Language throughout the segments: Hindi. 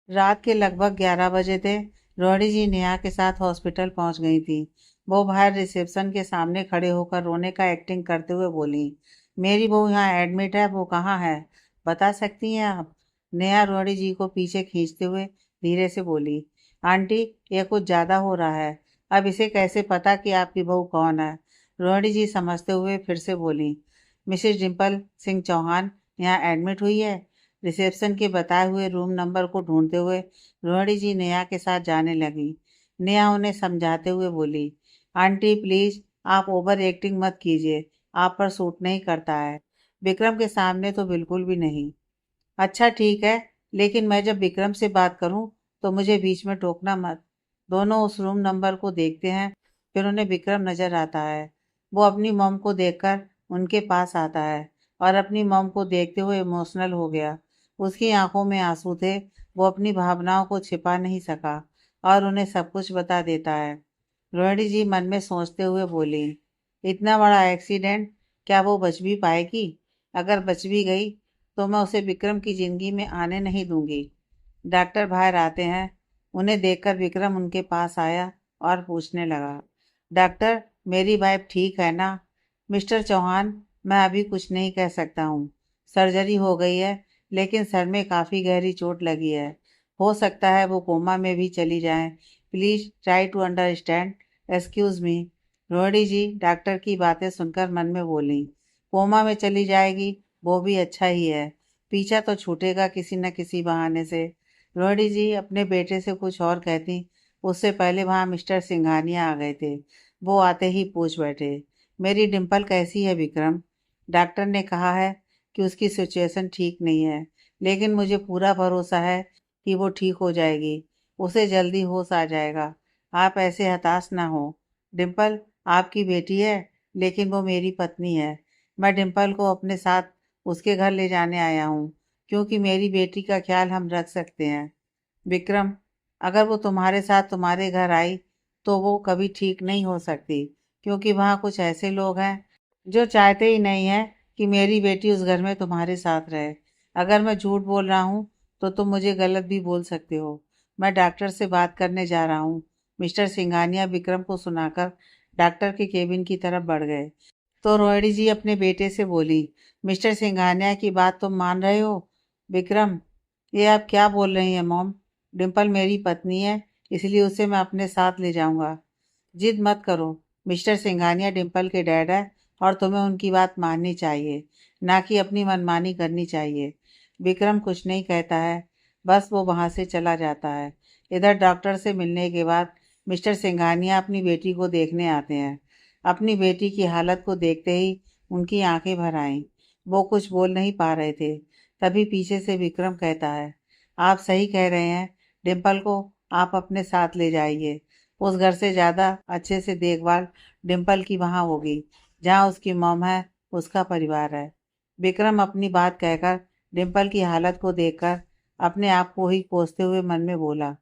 रात के लगभग 11 बजे थे। रोहिणी जी नेहा के साथ हॉस्पिटल पहुंच गई थी। वो बाहर रिसेप्शन के सामने खड़े होकर रोने का एक्टिंग करते हुए बोली, मेरी बहू यहाँ एडमिट है, वो कहाँ है, बता सकती हैं आप? नेहा रोहिणी जी को पीछे खींचते हुए धीरे से बोली, आंटी ये कुछ ज़्यादा हो रहा है। अब इसे कैसे पता कि आपकी बहू कौन है? रोहिणी जी समझते हुए फिर से बोली, मिसेज डिम्पल सिंह चौहान यहाँ एडमिट हुई है। रिसेप्शन के बताए हुए रूम नंबर को ढूंढते हुए रोहिणी जी नेहा के साथ जाने लगी। नेहा उन्हें समझाते हुए बोली, आंटी प्लीज आप ओवर एक्टिंग मत कीजिए, आप पर सूट नहीं करता है। विक्रम के सामने तो बिल्कुल भी नहीं। अच्छा ठीक है, लेकिन मैं जब विक्रम से बात करूं तो मुझे बीच में टोकना मत। दोनों उस रूम नंबर को देखते हैं, फिर उन्हें विक्रम नजर आता है। वो अपनी मॉम को देखकर उनके पास आता है और अपनी मॉम को देखते हुए इमोशनल हो गया। उसकी आंखों में आंसू थे। वो अपनी भावनाओं को छिपा नहीं सका और उन्हें सब कुछ बता देता है। रोहिणी जी मन में सोचते हुए बोली, इतना बड़ा एक्सीडेंट, क्या वो बच भी पाएगी? अगर बच भी गई तो मैं उसे विक्रम की जिंदगी में आने नहीं दूंगी। डॉक्टर बाहर आते हैं। उन्हें देखकर विक्रम उनके पास आया और पूछने लगा, डॉक्टर मेरी वाइफ ठीक है ना? मिस्टर चौहान, मैं अभी कुछ नहीं कह सकता हूँ। सर्जरी हो गई है, लेकिन सर में काफ़ी गहरी चोट लगी है। हो सकता है वो कोमा में भी चली जाएं। Please try to understand. Excuse me. Rohini ji doctor की बातें सुनकर मन में बोली, कोमा में चली जाएगी वो भी अच्छा ही है, पीछा तो छूटेगा किसी न किसी बहाने से। रोहिणी जी अपने बेटे से कुछ और कहती, उससे पहले वहाँ मिस्टर सिंघानिया आ गए थे। वो आते ही पूछ बैठे, मेरी डिम्पल कैसी है विक्रम? डॉक्टर ने कहा है कि उसकी सिचुएशन ठीक नहीं है, लेकिन मुझे पूरा भरोसा है कि वो ठीक हो जाएगी। उसे जल्दी होश आ जाएगा। आप ऐसे हताश ना हो। डिम्पल आपकी बेटी है, लेकिन वो मेरी पत्नी है। मैं डिम्पल को अपने साथ उसके घर ले जाने आया हूँ, क्योंकि मेरी बेटी का ख्याल हम रख सकते हैं। विक्रम, अगर वो तुम्हारे साथ तुम्हारे घर आई तो वो कभी ठीक नहीं हो सकती, क्योंकि वहाँ कुछ ऐसे लोग हैं जो चाहते ही नहीं है कि मेरी बेटी उस घर में तुम्हारे साथ रहे। अगर मैं झूठ बोल रहा हूँ तो तुम मुझे गलत भी बोल सकते हो। मैं डॉक्टर से बात करने जा रहा हूँ। मिस्टर सिंघानिया विक्रम को सुनाकर डॉक्टर के केबिन की तरफ बढ़ गए। तो रोहिणी जी अपने बेटे से बोली, मिस्टर सिंघानिया की बात तुम मान रहे हो? विक्रम, ये आप क्या बोल रही हैं मॉम? डिम्पल मेरी पत्नी है, इसलिए उसे मैं अपने साथ ले जाऊंगा। जिद मत करो। मिस्टर सिंघानिया डिम्पल के डैड है और तुम्हें उनकी बात माननी चाहिए, ना कि अपनी मनमानी करनी चाहिए। विक्रम कुछ नहीं कहता है, बस वो वहां से चला जाता है। इधर डॉक्टर से मिलने के बाद मिस्टर सिंघानिया अपनी बेटी को देखने आते हैं। अपनी बेटी की हालत को देखते ही उनकी आंखें भर आईं। वो कुछ बोल नहीं पा रहे थे। तभी पीछे से विक्रम कहता है, आप सही कह रहे हैं, डिम्पल को आप अपने साथ ले जाइए। उस घर से ज़्यादा अच्छे से देखभाल डिम्पल की वहाँ होगी, जहाँ उसकी मॉम है, उसका परिवार है। विक्रम अपनी बात कहकर डिम्पल की हालत को देखकर अपने आप को ही कोसते हुए मन में बोला,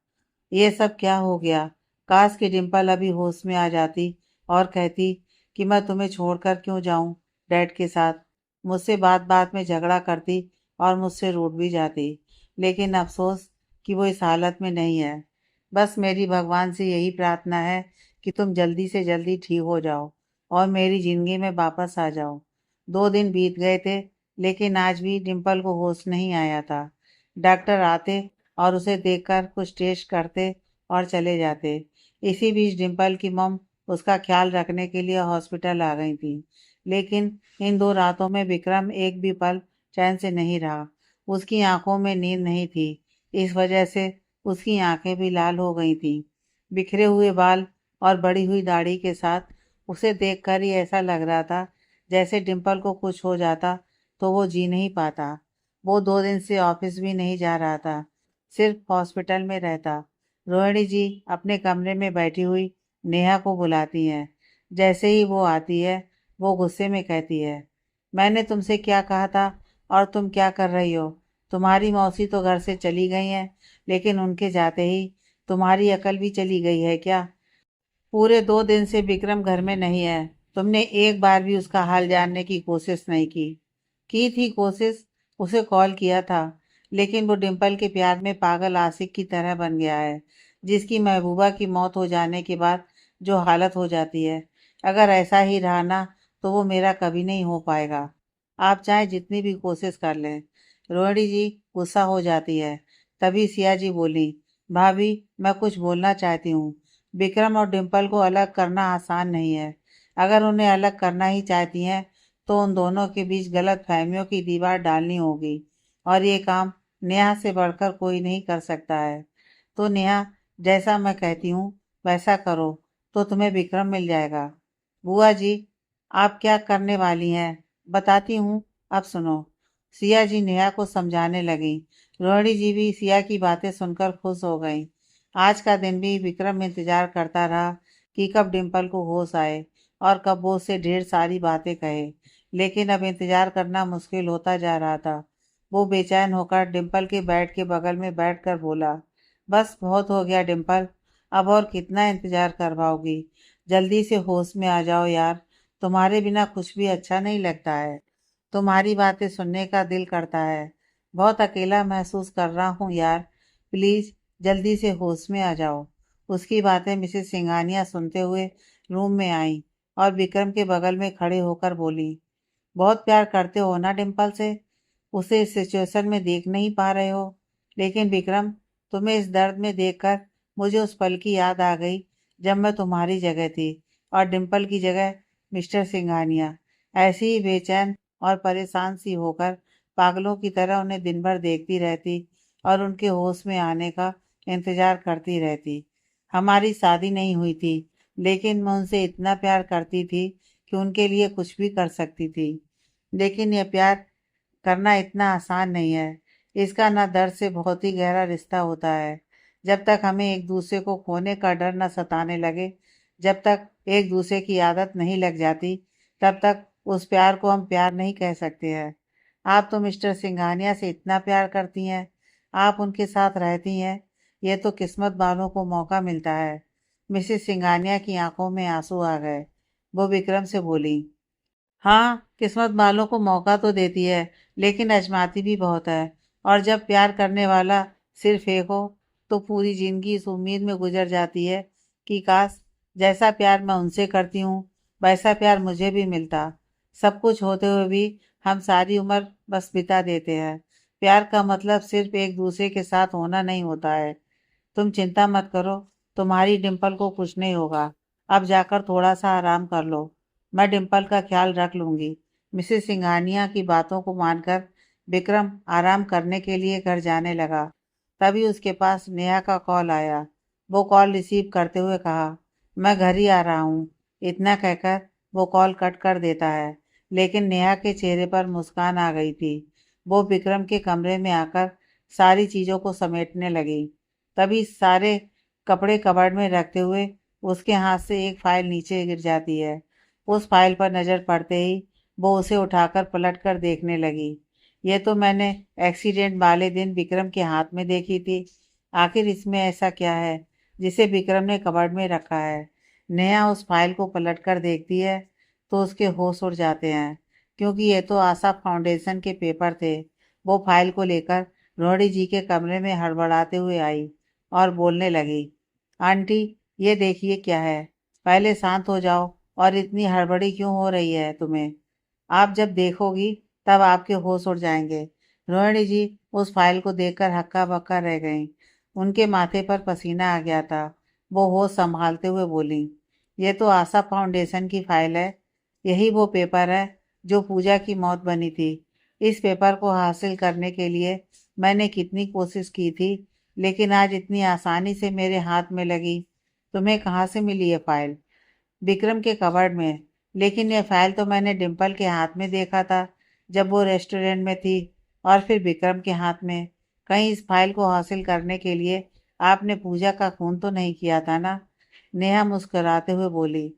ये सब क्या हो गया? काश कि डिम्पल अभी होश में आ जाती और कहती कि मैं तुम्हें छोड़कर क्यों जाऊं डैड के साथ। मुझसे बात बात में झगड़ा करती और मुझसे रूठ भी जाती। लेकिन अफसोस कि वो इस हालत में नहीं है। बस मेरी भगवान से यही प्रार्थना है कि तुम जल्दी से जल्दी ठीक हो जाओ और मेरी ज़िंदगी में वापस आ जाओ। 2 दिन बीत गए थे, लेकिन आज भी डिम्पल को होश नहीं आया था। डॉक्टर आते और उसे देखकर कुछ टेस्ट करते और चले जाते। इसी बीच डिम्पल की मॉम उसका ख्याल रखने के लिए हॉस्पिटल आ गई थी। लेकिन इन 2 रातों में विक्रम एक भी पल चैन से नहीं रहा। उसकी आंखों में नींद नहीं थी। इस वजह से उसकी आंखें भी लाल हो गई थीं। बिखरे हुए बाल और बड़ी हुई दाढ़ी के साथ उसे देखकर ही ऐसा लग रहा था जैसे डिम्पल को कुछ हो जाता तो वो जी नहीं पाता। वो 2 दिन से ऑफिस भी नहीं जा रहा था, सिर्फ हॉस्पिटल में रहता। रोहिणी जी अपने कमरे में बैठी हुई नेहा को बुलाती हैं। जैसे ही वो आती है, वो गुस्से में कहती है, मैंने तुमसे क्या कहा था और तुम क्या कर रही हो? तुम्हारी मौसी तो घर से चली गई हैं, लेकिन उनके जाते ही तुम्हारी अकल भी चली गई है क्या? पूरे 2 दिन से विक्रम घर में नहीं है। तुमने एक बार भी उसका हाल जानने की कोशिश नहीं की? की थी कोशिश, उसे कॉल किया था, लेकिन वो डिम्पल के प्यार में पागल आशिक की तरह बन गया है, जिसकी महबूबा की मौत हो जाने के बाद जो हालत हो जाती है। अगर ऐसा ही रहा ना तो वो मेरा कभी नहीं हो पाएगा। आप चाहे जितनी भी कोशिश कर लें। रोहिणी जी गुस्सा हो जाती है। तभी सिया जी बोली, भाभी मैं कुछ बोलना चाहती हूँ। विक्रम और डिम्पल को अलग करना आसान नहीं है। अगर उन्हें अलग करना ही चाहती हैं तो उन दोनों के बीच गलत फहमियों की दीवार डालनी होगी, और ये काम नेहा से बढ़कर कोई नहीं कर सकता है। तो नेहा, जैसा मैं कहती हूँ वैसा करो तो तुम्हें विक्रम मिल जाएगा। बुआ जी, आप क्या करने वाली हैं बताती हूँ, अब सुनो। सिया जी नेहा को समझाने लगी। रोहिणी जी भी सिया की बातें सुनकर खुश हो गई। आज का दिन भी विक्रम इंतजार करता रहा कि कब डिम्पल को होश आए और कब वो उससे ढेर सारी बातें कहे, लेकिन अब इंतजार करना मुश्किल होता जा रहा था। वो बेचैन होकर डिम्पल के बेड के बगल में बैठकर बोला, बस बहुत हो गया डिम्पल, अब और कितना इंतजार करवाओगी। जल्दी से होश में आ जाओ यार, तुम्हारे बिना कुछ भी अच्छा नहीं लगता है। तुम्हारी बातें सुनने का दिल करता है। बहुत अकेला महसूस कर रहा हूँ यार, प्लीज जल्दी से होश में आ जाओ। उसकी बातें मिसेस सिंघानिया सुनते हुए रूम में आई और विक्रम के बगल में खड़े होकर बोली, बहुत प्यार करते हो ना डिम्पल से, उसे इस सिचुएशन में देख नहीं पा रहे हो। लेकिन विक्रम, तुम्हें इस दर्द में देखकर मुझे उस पल की याद आ गई जब मैं तुम्हारी जगह थी और डिम्पल की जगह मिस्टर सिंघानिया ऐसी ही बेचैन और परेशान सी होकर पागलों की तरह उन्हें दिन भर देखती रहती और उनके होश में आने का इंतजार करती रहती। हमारी शादी नहीं हुई थी, लेकिन मैं उनसे इतना प्यार करती थी कि उनके लिए कुछ भी कर सकती थी। लेकिन यह प्यार करना इतना आसान नहीं है। इसका ना दर्द से बहुत ही गहरा रिश्ता होता है। जब तक हमें एक दूसरे को खोने का डर न सताने लगे, जब तक एक दूसरे की आदत नहीं लग जाती, तब तक उस प्यार को हम प्यार नहीं कह सकते हैं। आप तो मिस्टर सिंघानिया से इतना प्यार करती हैं, आप उनके साथ रहती हैं, यह तो किस्मत वालों को मौका मिलता है। मिसेस सिंघानिया की आंखों में आंसू आ गए। वो विक्रम से बोली, हाँ, किस्मत वालों को मौका तो देती है, लेकिन आजमाती भी बहुत है। और जब प्यार करने वाला सिर्फ एक हो, तो पूरी जिंदगी इस उम्मीद में गुजर जाती है कि काश जैसा प्यार मैं उनसे करती हूँ वैसा प्यार मुझे भी मिलता। सब कुछ होते हुए भी हम सारी उम्र बस बिता देते हैं। प्यार का मतलब सिर्फ एक दूसरे के साथ होना नहीं होता है। तुम चिंता मत करो, तुम्हारी डिम्पल को कुछ नहीं होगा। अब जाकर थोड़ा सा आराम कर लो, मैं डिम्पल का ख्याल रख लूंगी। मिसेस सिंघानिया की बातों को मानकर विक्रम आराम करने के लिए घर जाने लगा। तभी उसके पास नेहा का कॉल आया। वो कॉल रिसीव करते हुए कहा, मैं घर ही आ रहा हूँ। इतना कहकर वो कॉल कट कर देता है, लेकिन नेहा के चेहरे पर मुस्कान आ गई थी। वो विक्रम के कमरे में आकर सारी चीज़ों को समेटने लगी। तभी सारे कपड़े कबर्ड में रखते हुए उसके हाथ से एक फाइल नीचे गिर जाती है। उस फाइल पर नज़र पड़ते ही वो उसे उठाकर पलट कर देखने लगी। ये तो मैंने एक्सीडेंट वाले दिन विक्रम के हाथ में देखी थी। आखिर इसमें ऐसा क्या है जिसे विक्रम ने कबर्ड में रखा है। नेहा उस फाइल को पलट कर देखती है तो उसके होश उड़ जाते हैं, क्योंकि ये तो आशा फाउंडेशन के पेपर थे। वो फाइल को लेकर रोड़ी जी के कमरे में हड़बड़ाते हुए आई और बोलने लगी, आंटी ये देखिए क्या है। पहले शांत हो जाओ, और इतनी हड़बड़ी क्यों हो रही है तुम्हें। आप जब देखोगी तब आपके होश उड़ जाएंगे। रोहिणी जी उस फाइल को देखकर हक्का बक्का रह गईं। उनके माथे पर पसीना आ गया था। वो होश संभालते हुए बोली, ये तो आशा फाउंडेशन की फाइल है। यही वो पेपर है जो पूजा की मौत बनी थी। इस पेपर को हासिल करने के लिए मैंने कितनी कोशिश की थी, लेकिन आज इतनी आसानी से मेरे हाथ में लगी। तुम्हें कहाँ से मिली ये फाइल। विक्रम के कबर्ड में। लेकिन ये फाइल तो मैंने डिम्पल के हाथ में देखा था जब वो रेस्टोरेंट में थी, और फिर विक्रम के हाथ में। कहीं इस फाइल को हासिल करने के लिए आपने पूजा का खून तो नहीं किया था ना। नेहा मुस्कुराते हुए बोली।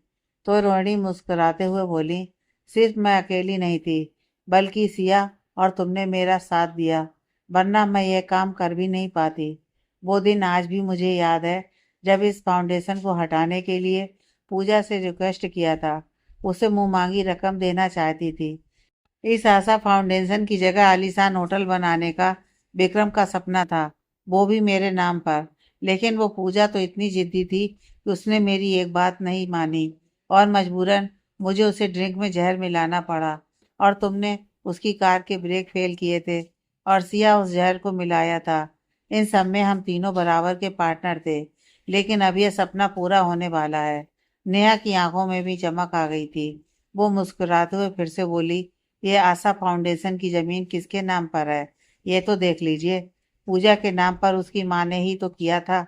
तो रोहिणी मुस्कुराते हुए बोली, सिर्फ मैं अकेली नहीं थी, बल्कि सिया और तुमने मेरा साथ दिया, वरना मैं ये काम कर भी नहीं पाती। वो दिन आज भी मुझे याद है जब इस फाउंडेशन को हटाने के लिए पूजा से रिक्वेस्ट किया था। उसे मुंह मांगी रकम देना चाहती थी। इस आशा फाउंडेशन की जगह आलीशान होटल बनाने का विक्रम का सपना था, वो भी मेरे नाम पर। लेकिन वो पूजा तो इतनी जिद्दी थी कि उसने मेरी एक बात नहीं मानी और मजबूरन मुझे उसे ड्रिंक में जहर मिलाना पड़ा। और तुमने उसकी कार के ब्रेक फेल किए थे और सिया उस जहर को मिलाया था। इन सब में हम तीनों बराबर के पार्टनर थे। लेकिन अब यह सपना पूरा होने वाला है। नेहा की आंखों में भी चमक आ गई थी। वो मुस्कुराते हुए फिर से बोली, ये आशा फाउंडेशन की जमीन किसके नाम पर है? ये तो देख लीजिए, पूजा के नाम पर उसकी माँ ने ही तो किया था।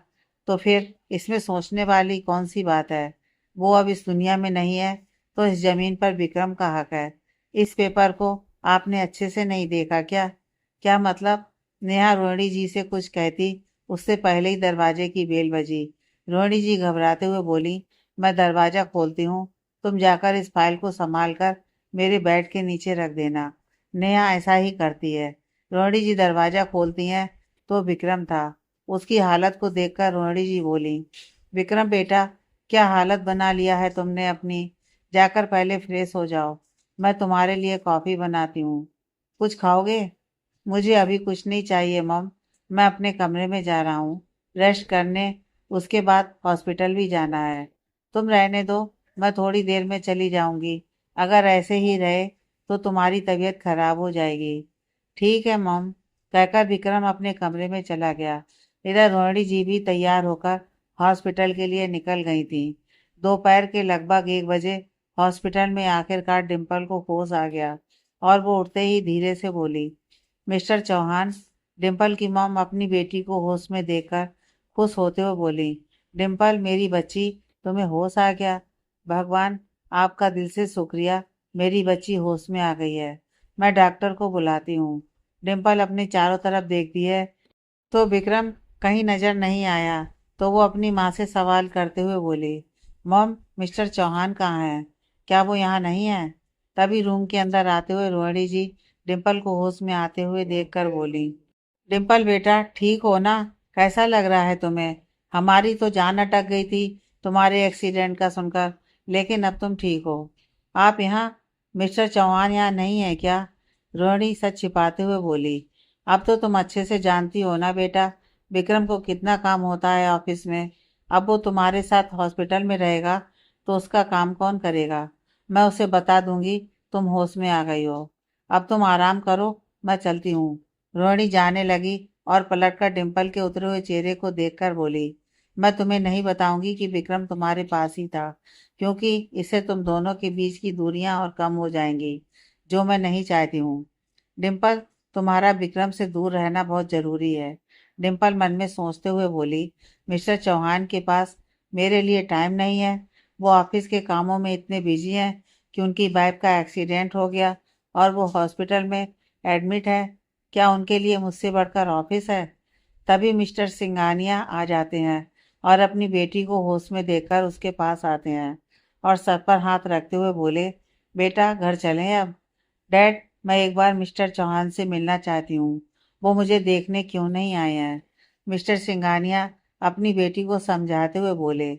तो फिर इसमें सोचने वाली कौन सी बात है? वो अब इस दुनिया में नहीं है, तो इस जमीन पर विक्रम का हक है। इस पेपर को आपने अच्छे से नहीं देखा क्या? क्या मतलब? नेहा रोहिणी जी से कुछ कहती, उससे पहले ही दरवाजे की बेल बजी। रोहिणी जी घबराते हुए बोली, मैं दरवाजा खोलती हूँ, तुम जाकर इस फाइल को संभाल कर मेरे बेड के नीचे रख देना। नेहा ऐसा ही करती है। रोहिणी जी दरवाजा खोलती हैं तो विक्रम था। उसकी हालत को देखकर रोहिणी जी बोली, विक्रम बेटा, क्या हालत बना लिया है तुमने अपनी? जाकर पहले फ्रेश हो जाओ, मैं तुम्हारे लिए कॉफी बनाती हूँ। कुछ खाओगे? मुझे अभी कुछ नहीं चाहिए मॉम, मैं अपने कमरे में जा रहा हूँ रेस्ट करने। उसके बाद हॉस्पिटल भी जाना है। तुम रहने दो, मैं थोड़ी देर में चली जाऊंगी। अगर ऐसे ही रहे तो तुम्हारी तबीयत खराब हो जाएगी। ठीक है मॉम, कहकर विक्रम अपने कमरे में चला गया। इधर रोहिणी जी भी तैयार होकर हॉस्पिटल के लिए निकल गई थी। दोपहर के लगभग 1 बजे हॉस्पिटल में आखिरकार डिम्पल को होश आ गया और वो उठते ही धीरे से बोली, मिस्टर चौहान। डिम्पल की मॉम अपनी बेटी को होश में देखकर खुश होते हुए बोली, डिम्पल मेरी बच्ची, तुम्हें होश आ गया। भगवान, आपका दिल से शुक्रिया, मेरी बच्ची होश में आ गई है। मैं डॉक्टर को बुलाती हूँ। डिम्पल अपने चारों तरफ देखती है तो विक्रम कहीं नजर नहीं आया। तो वो अपनी माँ से सवाल करते हुए बोली, मॉम मिस्टर चौहान कहाँ है? क्या वो यहाँ नहीं है? तभी रूम के अंदर आते हुए रोहिणी जी डिम्पल को होश में आते हुए देखकर बोली, डिम्पल बेटा ठीक हो ना? कैसा लग रहा है तुम्हें? हमारी तो जान अटक गई थी तुम्हारे एक्सीडेंट का सुनकर, लेकिन अब तुम ठीक हो। आप यहाँ, मिस्टर चौहान यहाँ नहीं है क्या? रोहिणी सच छिपाते हुए बोली, अब तो तुम अच्छे से जानती हो ना बेटा, विक्रम को कितना काम होता है ऑफिस में। अब वो तुम्हारे साथ हॉस्पिटल में रहेगा तो उसका काम कौन करेगा? मैं उसे बता दूंगी तुम होश में आ गई हो। अब तुम आराम करो, मैं चलती हूँ। रोहिणी जाने लगी और पलटकर डिम्पल के उतरे हुए चेहरे को देखकर बोली, मैं तुम्हें नहीं बताऊंगी कि विक्रम तुम्हारे पास ही था, क्योंकि इससे तुम दोनों के बीच की दूरियां और कम हो जाएंगी, जो मैं नहीं चाहती हूँ। डिम्पल, तुम्हारा विक्रम से दूर रहना बहुत जरूरी है। डिम्पल मन में सोचते हुए बोली, मिस्टर चौहान के पास मेरे लिए टाइम नहीं है। वो ऑफिस के कामों में इतने बिजी हैं कि उनकी वाइफ का एक्सीडेंट हो गया और वो हॉस्पिटल में एडमिट है। क्या उनके लिए मुझसे बढ़कर ऑफिस है? तभी मिस्टर सिंघानिया आ जाते हैं और अपनी बेटी को होश में देखकर उसके पास आते हैं और सर पर हाथ रखते हुए बोले, बेटा घर चलें अब। डैड, मैं एक बार मिस्टर चौहान से मिलना चाहती हूँ, वो मुझे देखने क्यों नहीं आए हैं? मिस्टर सिंघानिया अपनी बेटी को समझाते हुए बोले,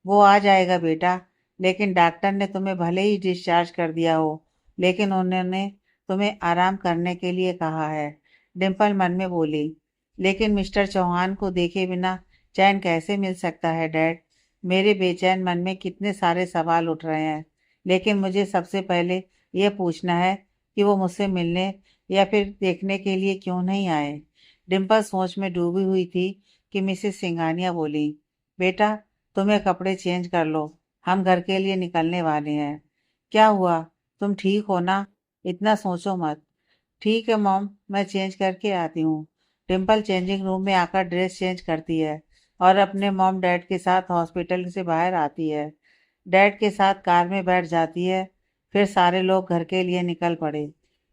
वो आ जाएगा बेटा, लेकिन डॉक्टर ने तुम्हें भले ही डिस्चार्ज कर दिया हो, लेकिन उन्होंने तुम्हें आराम करने के लिए कहा है। डिम्पल मन में बोली, लेकिन मिस्टर चौहान को देखे बिना चैन कैसे मिल सकता है डैड? मेरे बेचैन मन में कितने सारे सवाल उठ रहे हैं, लेकिन मुझे सबसे पहले ये पूछना है कि वो मुझसे मिलने या फिर देखने के लिए क्यों नहीं आए। डिम्पल सोच में डूबी हुई थी कि मिसेस सिंघानिया बोली, बेटा तुम्हें कपड़े चेंज कर लो, हम घर के लिए निकलने वाले हैं। क्या हुआ, तुम ठीक हो ना? इतना सोचो मत। ठीक है मॉम, मैं चेंज करके आती हूँ। डिम्पल चेंजिंग रूम में आकर ड्रेस चेंज करती है और अपने मॉम डैड के साथ हॉस्पिटल से बाहर आती है। डैड के साथ कार में बैठ जाती है। फिर सारे लोग घर के लिए निकल पड़े।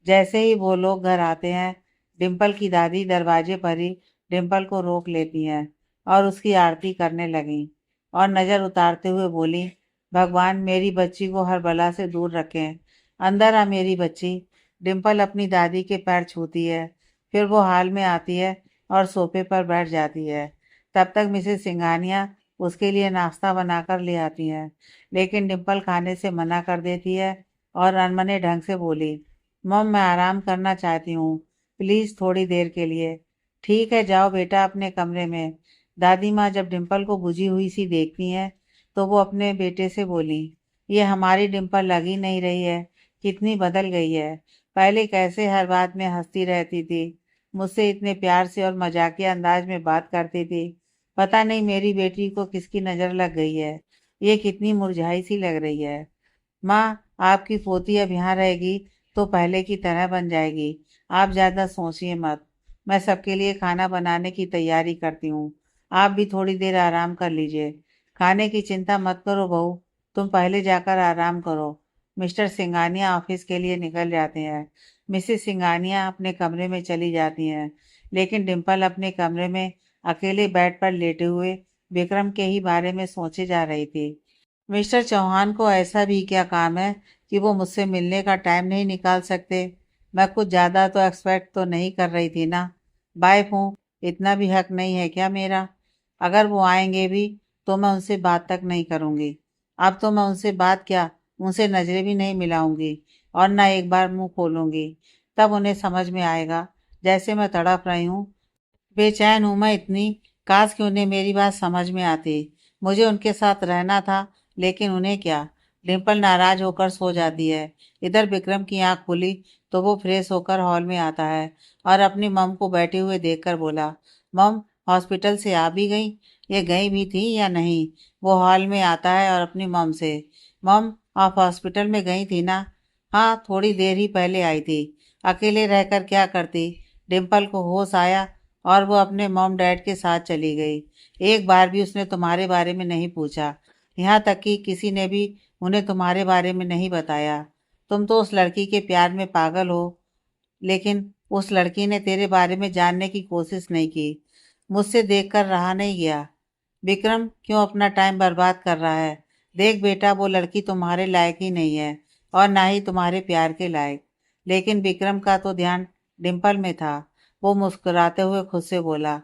जैसे ही वो लोग घर आते हैं, डिम्पल की दादी दरवाजे पर ही डिम्पल को रोक लेती हैं और उसकी आरती करने लगीं और नज़र उतारते हुए बोली, भगवान मेरी बच्ची को हर बला से दूर रखें। अंदर आ मेरी बच्ची। डिम्पल अपनी दादी के पैर छूती है। फिर वो हाल में आती है और सोफे पर बैठ जाती है। तब तक मिसेस सिंघानिया उसके लिए नाश्ता बनाकर ले आती हैं, लेकिन डिम्पल खाने से मना कर देती है और अनमने ढंग से बोली, मॉम मैं आराम करना चाहती हूँ, प्लीज़ थोड़ी देर के लिए। ठीक है, जाओ बेटा अपने कमरे में। दादी माँ जब डिम्पल को बुझी हुई सी देखती हैं तो वो अपने बेटे से बोली, ये हमारी डिम्पल लग ही नहीं रही है, कितनी बदल गई है। पहले कैसे हर बात में हंसती रहती थी, मुझसे इतने प्यार से और मजाकिया अंदाज में बात करती थी। पता नहीं मेरी बेटी को किसकी नज़र लग गई है, ये कितनी मुरझाई सी लग रही है। माँ, आपकी पोती अब यहाँ रहेगी तो पहले की तरह बन जाएगी। आप ज़्यादा सोचिए मत। मैं सबके लिए खाना बनाने की तैयारी करती हूँ। आप भी थोड़ी देर आराम कर लीजिए। खाने की चिंता मत करो बहू, तुम पहले जाकर आराम करो। मिस्टर सिंघानिया ऑफिस के लिए निकल जाते हैं। मिसेस सिंघानिया अपने कमरे में चली जाती हैं, लेकिन डिम्पल अपने कमरे में अकेले बेड पर लेटे हुए विक्रम के ही बारे में सोचे जा रही थी। मिस्टर चौहान को ऐसा भी क्या काम है कि वो मुझसे मिलने का टाइम नहीं निकाल सकते। मैं कुछ ज़्यादा तो एक्सपेक्ट तो नहीं कर रही थी ना। बाय हूँ, इतना भी हक नहीं है क्या मेरा? अगर वो आएंगे भी तो मैं उनसे बात तक नहीं करूँगी। अब तो मैं उनसे बात क्या, उनसे नज़रें भी नहीं मिलाऊंगी और ना एक बार मुंह खोलूंगी। तब उन्हें समझ में आएगा जैसे मैं तड़प रही हूँ। बेचैन हूं मैं इतनी, काश कि उन्हें मेरी बात समझ में आती। मुझे उनके साथ रहना था, लेकिन उन्हें क्या। डिम्पल नाराज होकर सो जाती है। इधर विक्रम की आंख खुली तो वो फ्रेश होकर हॉल में आता है और अपनी मम को बैठे हुए देखकर बोला, मम, हॉस्पिटल से आ भी गई? ये गई भी थी या नहीं? वो हॉल में आता है और अपनी मम से, मम, आप हॉस्पिटल में गई थी ना? हाँ, थोड़ी देर ही पहले आई थी। अकेले रहकर क्या करती? डिम्पल को होश आया और वो अपने मॉम डैड के साथ चली गई। एक बार भी उसने तुम्हारे बारे में नहीं पूछा। यहाँ तक कि किसी ने भी उन्हें तुम्हारे बारे में नहीं बताया। तुम तो उस लड़की के प्यार में पागल हो, लेकिन उस लड़की ने तेरे बारे में जानने की कोशिश नहीं की। मुझसे देखकर रहा नहीं गया। विक्रम क्यों अपना टाइम बर्बाद कर रहा है? देख बेटा, वो लड़की तुम्हारे लायक ही नहीं है और ना ही तुम्हारे प्यार के लायक। लेकिन विक्रम का तो ध्यान डिम्पल में था। वो मुस्कुराते हुए खुद से बोला,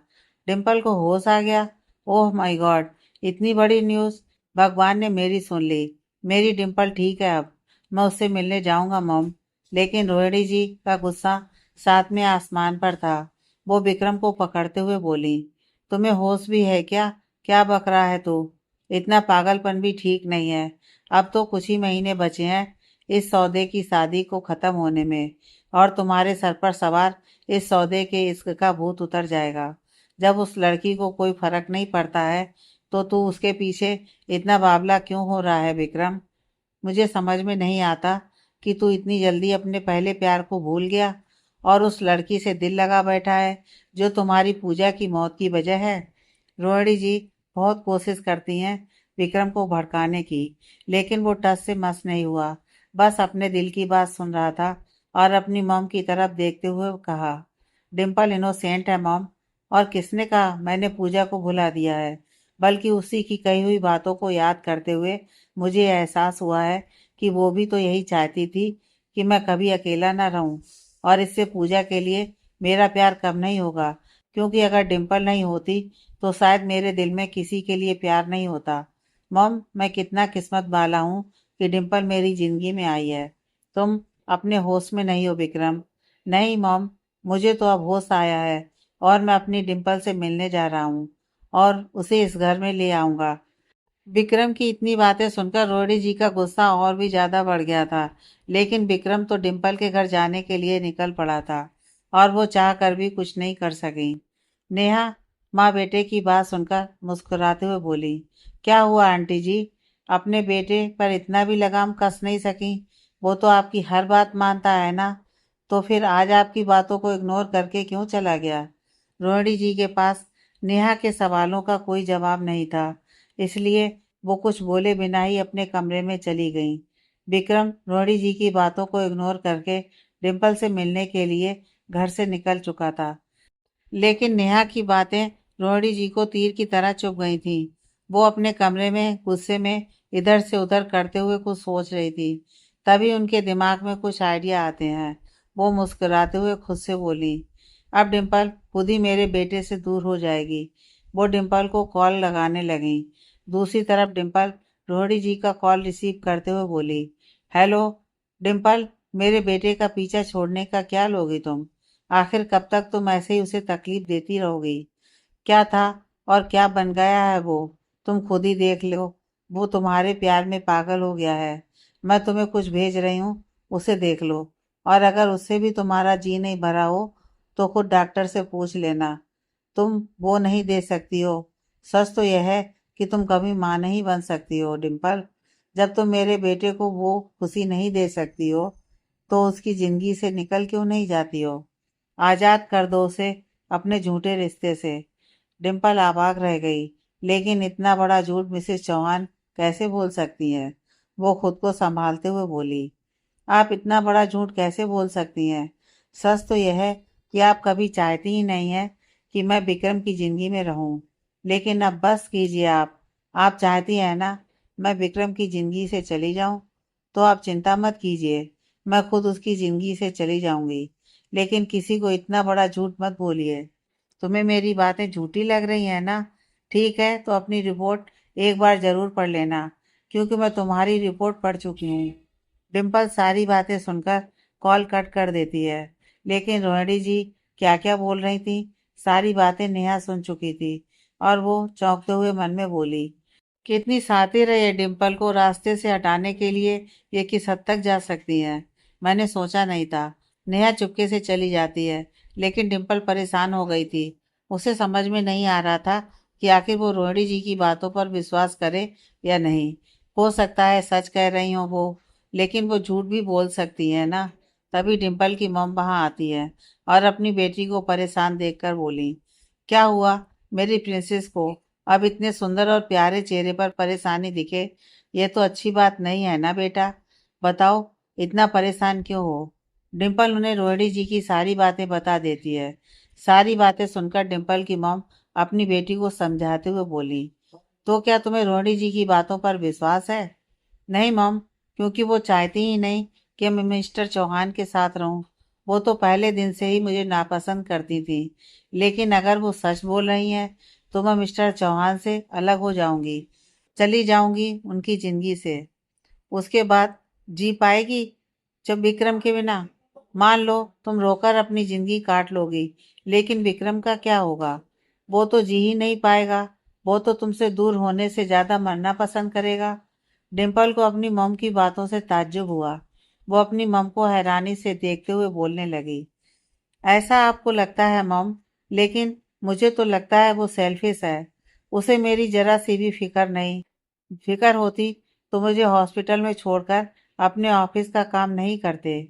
डिम्पल को होश आ गया? ओह माय गॉड, इतनी बड़ी न्यूज़! भगवान ने मेरी सुन ली। मेरी डिम्पल ठीक है अब। मैं उससे मिलने जाऊंगा मॉम। लेकिन रोहिणी जी का गुस्सा सातवें आसमान पर था। वो विक्रम को पकड़ते हुए बोली, तुम्हें होश भी है क्या? क्या बक रहा है तू? इतना पागलपन भी ठीक नहीं है। अब तो कुछ ही महीने बचे हैं इस सौदे की शादी को खत्म होने में, और तुम्हारे सर पर सवार इस सौदे के इश्क का भूत उतर जाएगा। जब उस लड़की को कोई फर्क नहीं पड़ता है तो तू उसके पीछे इतना बावला क्यों हो रहा है विक्रम? मुझे समझ में नहीं आता कि तू इतनी जल्दी अपने पहले प्यार को भूल गया और उस लड़की से दिल लगा बैठा है जो तुम्हारी पूजा की मौत की वजह है। रोहिणी जी बहुत कोशिश करती हैं विक्रम को भड़काने की, लेकिन वो टस से मस नहीं हुआ। बस अपने दिल की बात सुन रहा था और अपनी मॉम की तरफ देखते हुए कहा, डिम्पल इनोसेंट है मॉम। और किसने कहा मैंने पूजा को भुला दिया है? बल्कि उसी की कही हुई बातों को याद करते हुए मुझे एहसास हुआ है कि वो भी तो यही चाहती थी कि मैं कभी अकेला ना रहूं। और इससे पूजा के लिए मेरा प्यार कम नहीं होगा, क्योंकि अगर डिम्पल नहीं होती तो शायद मेरे दिल में किसी के लिए प्यार नहीं होता। मॉम, मैं कितना किस्मत वाला हूँ कि डिम्पल मेरी जिंदगी में आई है। तुम अपने होश में नहीं हो विक्रम। नहीं मॉम, मुझे तो अब होश आया है और मैं अपनी डिम्पल से मिलने जा रहा हूँ और उसे इस घर में ले आऊंगा। विक्रम की इतनी बातें सुनकर रोहिणी जी का गुस्सा और भी ज्यादा बढ़ गया था। लेकिन विक्रम तो डिम्पल के घर जाने के लिए निकल पड़ा था और वो चाह कर भी कुछ नहीं कर सकी। नेहा, माँ बेटे की बात सुनकर मुस्कुराते हुए बोली, क्या हुआ आंटी जी? अपने बेटे पर इतना भी लगाम कस नहीं सकी? वो तो आपकी हर बात मानता है ना, तो फिर आज आपकी बातों को इग्नोर करके क्यों चला गया? रोहिणी जी के पास नेहा के सवालों का कोई जवाब नहीं था, इसलिए वो कुछ बोले बिना ही अपने कमरे में चली गईं। विक्रम रोहिणी जी की बातों को इग्नोर करके डिम्पल से मिलने के लिए घर से निकल चुका था। लेकिन नेहा की बातें रोहिणी जी को तीर की तरह चुभ गई थीं। वो अपने कमरे में गुस्से में इधर से उधर करते हुए कुछ सोच रही थी। तभी उनके दिमाग में कुछ आइडिया आते हैं। वो मुस्कुराते हुए खुद से बोली, अब डिम्पल खुद ही मेरे बेटे से दूर हो जाएगी। वो डिम्पल को कॉल लगाने लगी। दूसरी तरफ डिम्पल रोहिणी जी का कॉल रिसीव करते हुए बोली, हेलो डिम्पल, मेरे बेटे का पीछा छोड़ने का क्या लोगी तुम? आखिर कब तक तुम ऐसे ही उसे तकलीफ देती रहोगी? क्या था और क्या बन गया है वो, तुम खुद ही देख लो। वो तुम्हारे प्यार में पागल हो गया है। मैं तुम्हें कुछ भेज रही हूँ, उसे देख लो। और अगर उससे भी तुम्हारा जी नहीं भरा हो तो खुद डॉक्टर से पूछ लेना। तुम वो नहीं दे सकती हो। सच तो यह है कि तुम कभी माँ नहीं बन सकती हो डिम्पल। जब तुम मेरे बेटे को वो खुशी नहीं दे सकती हो तो उसकी जिंदगी से निकल क्यों नहीं जाती हो? आजाद कर दो उसे अपने झूठे रिश्ते से। डिम्पल अवाक रह गई। लेकिन इतना बड़ा झूठ मिसेस चौहान कैसे बोल सकती हैं? वो खुद को संभालते हुए बोली, आप इतना बड़ा झूठ कैसे बोल सकती हैं? सच तो यह है कि आप कभी चाहती ही नहीं है कि मैं विक्रम की जिंदगी में रहूं। लेकिन अब बस कीजिए आप चाहती हैं ना मैं विक्रम की जिंदगी से चली जाऊं? तो आप चिंता मत कीजिए, मैं खुद उसकी जिंदगी से चली जाऊंगी। लेकिन किसी को इतना बड़ा झूठ मत बोलिए। तुम्हें मेरी बातें झूठी लग रही हैं ना? ठीक है, तो अपनी रिपोर्ट एक बार जरूर पढ़ लेना, क्योंकि मैं तुम्हारी रिपोर्ट पढ़ चुकी हूँ। डिम्पल सारी बातें सुनकर कॉल कट कर देती है। लेकिन रोहिणी जी क्या क्या बोल रही थी, सारी बातें नेहा सुन चुकी थी और वो चौंकते हुए मन में बोली, कितनी शातिर है ये डिम्पल, को रास्ते से हटाने के लिए ये किस हद तक जा सकती है। मैंने सोचा नहीं था। नेहा चुपके से चली जाती है। लेकिन डिम्पल परेशान हो गई थी। उसे समझ में नहीं आ रहा था कि आखिर वो रोहिणी जी की बातों पर विश्वास करे या नहीं। हो सकता है सच कह रही हो वो, लेकिन वो झूठ भी बोल सकती है ना। तभी डिम्पल की मम वहां आती है और अपनी बेटी को परेशान देखकर बोली, क्या हुआ मेरी प्रिंसेस को? अब इतने सुंदर और प्यारे चेहरे पर परेशानी दिखे, ये तो अच्छी बात नहीं है ना बेटा। बताओ, इतना परेशान क्यों हो? डिम्पल उन्हें रोहिणी जी की सारी बातें बता देती है। सारी बातें सुनकर डिम्पल की मॉम अपनी बेटी को समझाते हुए बोली, तो क्या तुम्हें रोहिणी जी की बातों पर विश्वास है? नहीं मॉम, क्योंकि वो चाहती ही नहीं कि मैं मिस्टर चौहान के साथ रहूं। वो तो पहले दिन से ही मुझे नापसंद करती थी। लेकिन अगर वो सच बोल रही हैं तो मैं मिस्टर चौहान से अलग हो जाऊंगी, चली जाऊंगी उनकी जिंदगी से। उसके बाद जी पाएगी जब विक्रम के बिना? मान लो तुम रोकर अपनी जिंदगी काट लोगी, लेकिन विक्रम का क्या होगा? वो तो जी ही नहीं पाएगा। वो तो तुमसे दूर होने से ज्यादा मरना पसंद करेगा। डिम्पल को अपनी मम की बातों से ताज्जुब हुआ। वो अपनी मम को हैरानी से देखते हुए बोलने लगी, ऐसा आपको लगता है मॉम, लेकिन मुझे तो लगता है वो सेल्फिश है। उसे मेरी जरा सी भी फिक्र नहीं। फिक्र होती तो मुझे हॉस्पिटल में छोड़कर अपने ऑफिस का काम नहीं करते।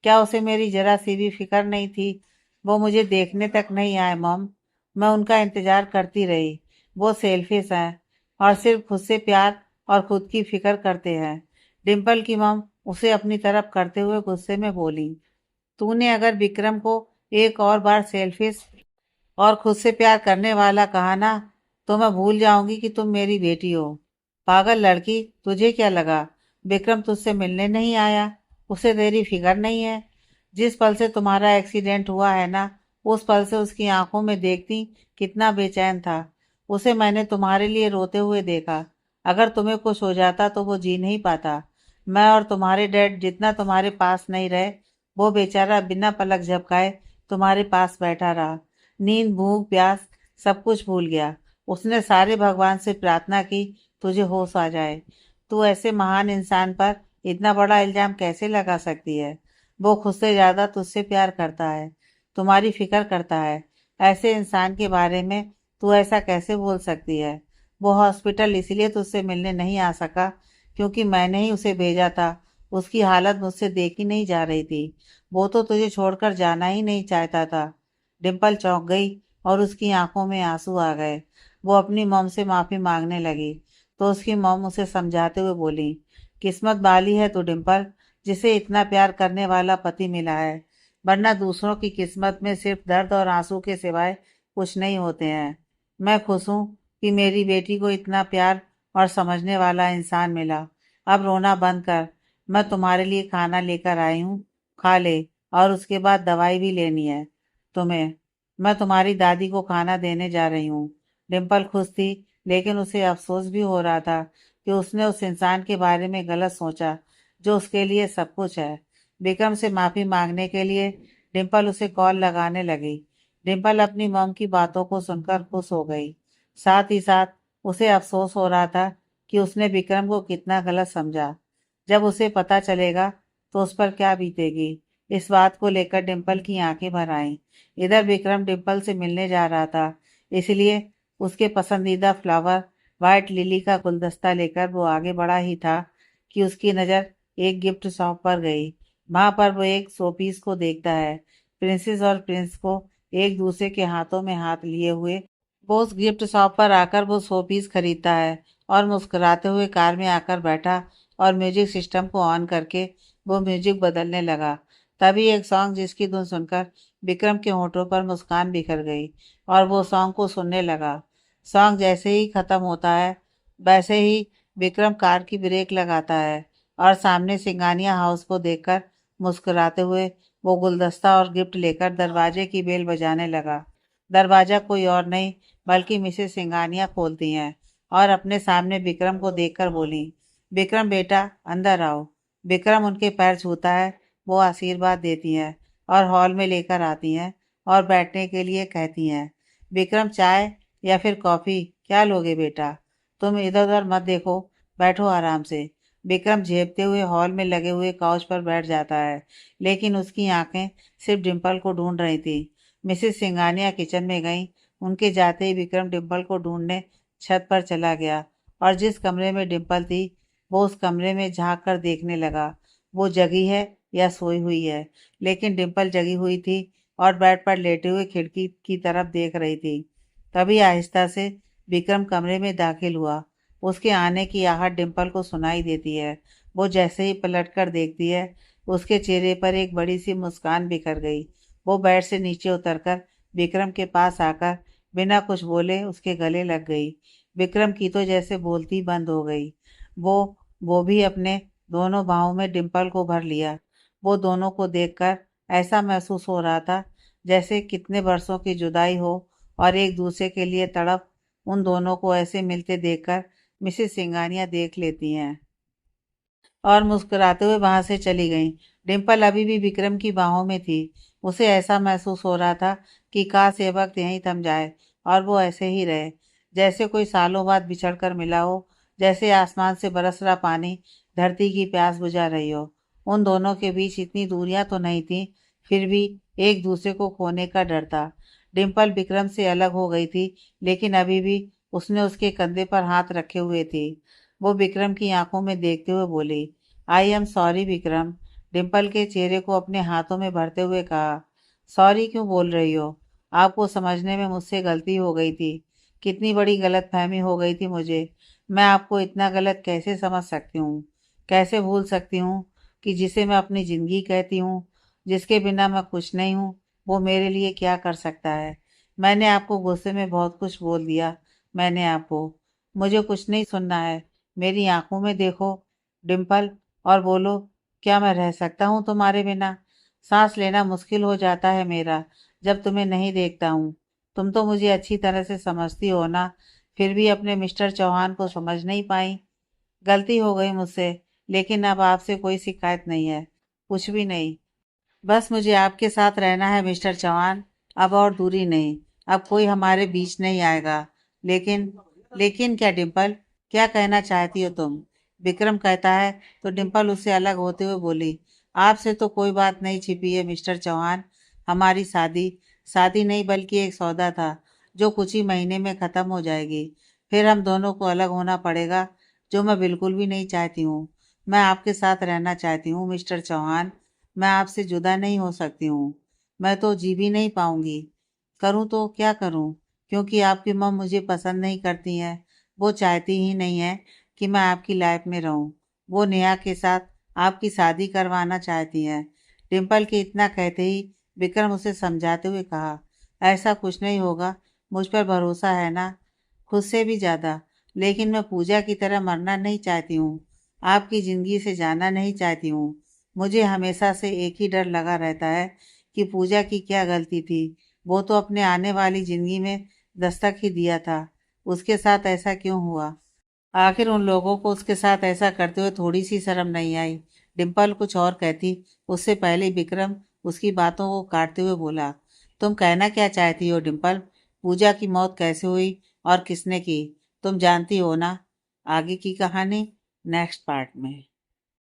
क्या उसे मेरी जरा सी भी फिक्र नहीं थी? वो मुझे देखने तक नहीं आए मॉम। मैं उनका इंतजार करती रही। वो सेल्फिश हैं और सिर्फ खुद से प्यार और खुद की फिक्र करते हैं। डिम्पल की मॉम उसे अपनी तरफ करते हुए गुस्से में बोली, तूने अगर विक्रम को एक और बार सेल्फिश और खुद से प्यार करने वाला कहा ना, तो मैं भूल जाऊंगी कि तुम मेरी बेटी हो। पागल लड़की, तुझे क्या लगा विक्रम तुझसे मिलने नहीं आया? उसे तेरी फिक्र नहीं है? जिस पल से तुम्हारा एक्सीडेंट हुआ है ना, उस पल से उसकी आंखों में देखती कितना बेचैन था। उसे मैंने तुम्हारे लिए रोते हुए देखा। अगर तुम्हें कुछ हो जाता तो वो जी नहीं पाता। मैं और तुम्हारे डैड जितना तुम्हारे पास नहीं रहे, वो बेचारा बिना पलक झपकाए तुम्हारे पास बैठा रहा। नींद, भूख, प्यास सब कुछ भूल गया। उसने सारे भगवान से प्रार्थना की तुझे होश आ जाए। तू ऐसे महान इंसान पर इतना बड़ा इल्जाम कैसे लगा सकती है? वो खुद से ज्यादा तुझसे प्यार करता है, तुम्हारी फिक्र करता है। ऐसे इंसान के बारे में तू ऐसा कैसे बोल सकती है? वो हॉस्पिटल इसलिए तुझसे मिलने नहीं आ सका क्योंकि मैंने ही उसे भेजा था। उसकी हालत मुझसे देखी नहीं जा रही थी। वो तो तुझे छोड़कर जाना ही नहीं चाहता था। डिम्पल चौंक गई और उसकी आंखों में आंसू आ गए। वो अपनी मॉम से माफी मांगने लगी तो उसकी मॉम उसे समझाते हुए बोली, किस्मत वाली है तू डिम्पल, जिसे इतना प्यार करने वाला पति मिला है। वरना दूसरों की किस्मत में सिर्फ दर्द और आंसू के सिवाय कुछ नहीं होते हैं। मैं खुश हूँ कि मेरी बेटी को इतना प्यार और समझने वाला इंसान मिला। अब रोना बंद कर। मैं तुम्हारे लिए खाना लेकर आई हूँ, खा ले। और उसके बाद दवाई भी लेनी है तुम्हें। मैं तुम्हारी दादी को खाना देने जा रही हूँ। डिम्पल खुश थी, लेकिन उसे अफसोस भी हो रहा था कि उसने उस इंसान के बारे में गलत सोचा जो उसके लिए सब कुछ है। विक्रम से माफी मांगने के लिए डिम्पल उसे कॉल लगाने लगी। डिम्पल अपनी मॉम की बातों को सुनकर खुश हो गई। साथ ही साथ उसे अफसोस हो रहा था कि उसने विक्रम को कितना गलत समझा। जब उसे पता चलेगा तो उस पर क्या बीतेगी, इस बात को लेकर डिम्पल की आंखें भर आईं। इधर विक्रम डिम्पल से मिलने जा रहा था, इसलिए उसके पसंदीदा फ्लावर व्हाइट लिली का गुलदस्ता लेकर वो आगे बढ़ा ही था कि उसकी नज़र एक गिफ्ट शॉप पर गई। वहां पर वो एक शोपीस को देखता है। प्रिंसेस और प्रिंस को एक दूसरे के हाथों में हाथ लिए हुए वो उस गिफ्ट शॉप पर आकर वो शोपीस खरीदता है और मुस्कुराते हुए कार में आकर बैठा और म्यूजिक सिस्टम को ऑन करके वो म्यूजिक बदलने लगा। तभी एक सॉन्ग जिसकी धुन सुनकर विक्रम के होठों पर मुस्कान बिखर गई और वो सॉन्ग को सुनने लगा। सॉन्ग जैसे ही खत्म होता है वैसे ही विक्रम कार की ब्रेक लगाता है और सामने सिंगानिया हाउस को देखकर मुस्कुराते हुए वो गुलदस्ता और गिफ्ट लेकर दरवाजे की बेल बजाने लगा। दरवाजा कोई और नहीं बल्कि मिसेस सिंगानिया खोलती हैं और अपने सामने विक्रम को देखकर बोली, विक्रम बेटा अंदर आओ। विक्रम उनके पैर छूता है, वो आशीर्वाद देती हैं और हॉल में लेकर आती हैं और बैठने के लिए कहती हैं। विक्रम चाय या फिर कॉफ़ी क्या लोगे बेटा? तुम इधर उधर मत देखो, बैठो आराम से। विक्रम झेपते हुए हॉल में लगे हुए काउच पर बैठ जाता है, लेकिन उसकी आंखें सिर्फ डिम्पल को ढूंढ रही थी। मिसेस सिंगानिया किचन में गईं। उनके जाते ही विक्रम डिम्पल को ढूंढने छत पर चला गया और जिस कमरे में डिम्पल थी वो उस कमरे में झांक कर देखने लगा। वो जगी है या सोई हुई है, लेकिन डिम्पल जगी हुई थी और बेड पर लेटे हुए खिड़की की तरफ देख रही थी। तभी आहिस्ता से विक्रम कमरे में दाखिल हुआ। उसके आने की आहट डिम्पल को सुनाई देती है। वो जैसे ही पलटकर देखती है उसके चेहरे पर एक बड़ी सी मुस्कान बिखर गई। वो बेड से नीचे उतरकर विक्रम के पास आकर बिना कुछ बोले उसके गले लग गई। विक्रम की तो जैसे बोलती बंद हो गई। वो वो भी अपने दोनों बाहों में डिम्पल को भर लिया। वो दोनों को देखकर ऐसा महसूस हो रहा था जैसे कितने वर्षों की जुदाई हो और एक दूसरे के लिए तड़प उन दोनों को ऐसे मिलते देखकर मिसेस सिंगानिया देख लेती हैं और मुस्कुराते हुए वहां से चली गईं। डिम्पल अभी भी विक्रम की बाहों में थी। उसे ऐसा महसूस हो रहा था कि काश ये वक्त यहीं थम जाए और वो ऐसे ही रहे, जैसे कोई सालों बाद बिछड़ कर मिला हो, जैसे आसमान से बरस रहा पानी धरती की प्यास बुझा रही हो। उन दोनों के बीच इतनी दूरियां तो नहीं थी, फिर भी एक दूसरे को खोने का डर था। डिम्पल विक्रम से अलग हो गई थी, लेकिन अभी भी उसने उसके कंधे पर हाथ रखे हुए थी। वो विक्रम की आंखों में देखते हुए बोली, I am sorry Vikram. Dimple के चेहरे को अपने हाथों में भरते हुए कहा, सॉरी क्यों बोल रही हो? आपको समझने में मुझसे गलती हो गई थी। कितनी बड़ी गलतफहमी हो गई थी मुझे। मैं आपको इतना गलत कैसे समझ सकती हूँ? कैसे भूल सकती हूँ कि जिसे मैं अपनी ज़िंदगी कहती हूँ, जिसके बिना मैं कुछ नहीं हूँ, वो मेरे लिए क्या कर सकता है? मैंने आपको गुस्से में बहुत कुछ बोल दिया। मैंने आपको मुझे कुछ नहीं सुनना है। मेरी आंखों में देखो डिम्पल और बोलो, क्या मैं रह सकता हूँ तुम्हारे बिना? सांस लेना मुश्किल हो जाता है मेरा जब तुम्हें नहीं देखता हूँ। तुम तो मुझे अच्छी तरह से समझती हो ना, फिर भी अपने मिस्टर चौहान को समझ नहीं पाई। गलती हो गई मुझसे, लेकिन अब आपसे कोई शिकायत नहीं है, कुछ भी नहीं। बस मुझे आपके साथ रहना है मिस्टर चौहान, अब और दूरी नहीं। अब कोई हमारे बीच नहीं आएगा। लेकिन लेकिन क्या डिम्पल, क्या कहना चाहती हो तुम? विक्रम कहता है तो डिम्पल उससे अलग होते हुए बोली, आपसे तो कोई बात नहीं छिपी है मिस्टर चौहान। हमारी शादी शादी नहीं बल्कि एक सौदा था जो कुछ ही महीने में ख़त्म हो जाएगी। फिर हम दोनों को अलग होना पड़ेगा, जो मैं बिल्कुल भी नहीं चाहती हूँ। मैं आपके साथ रहना चाहती हूँ मिस्टर चौहान। मैं आपसे जुदा नहीं हो सकती हूँ। मैं तो जी भी नहीं पाऊंगी। करूँ तो क्या करूँ? क्योंकि आपकी मम मुझे पसंद नहीं करती हैं। वो चाहती ही नहीं है कि मैं आपकी लाइफ में रहूँ। वो नेहा के साथ आपकी शादी करवाना चाहती हैं। डिम्पल के इतना कहते ही विक्रम उसे समझाते हुए कहा, ऐसा कुछ नहीं होगा, मुझ पर भरोसा है ना? खुद से भी ज़्यादा। लेकिन मैं पूजा की तरह मरना नहीं चाहती हूँ। आपकी ज़िंदगी से जाना नहीं चाहती हूँ। मुझे हमेशा से एक ही डर लगा रहता है कि पूजा की क्या गलती थी। वो तो अपने आने वाली ज़िंदगी में दस्तक ही दिया था। उसके साथ ऐसा क्यों हुआ? आखिर उन लोगों को उसके साथ ऐसा करते हुए थोड़ी सी शर्म नहीं आई? डिम्पल कुछ और कहती उससे पहले विक्रम उसकी बातों को काटते हुए बोला, तुम कहना क्या चाहती हो डिम्पल? पूजा की मौत कैसे हुई और किसने की? तुम जानती हो ना आगे की कहानी? नेक्स्ट पार्ट में।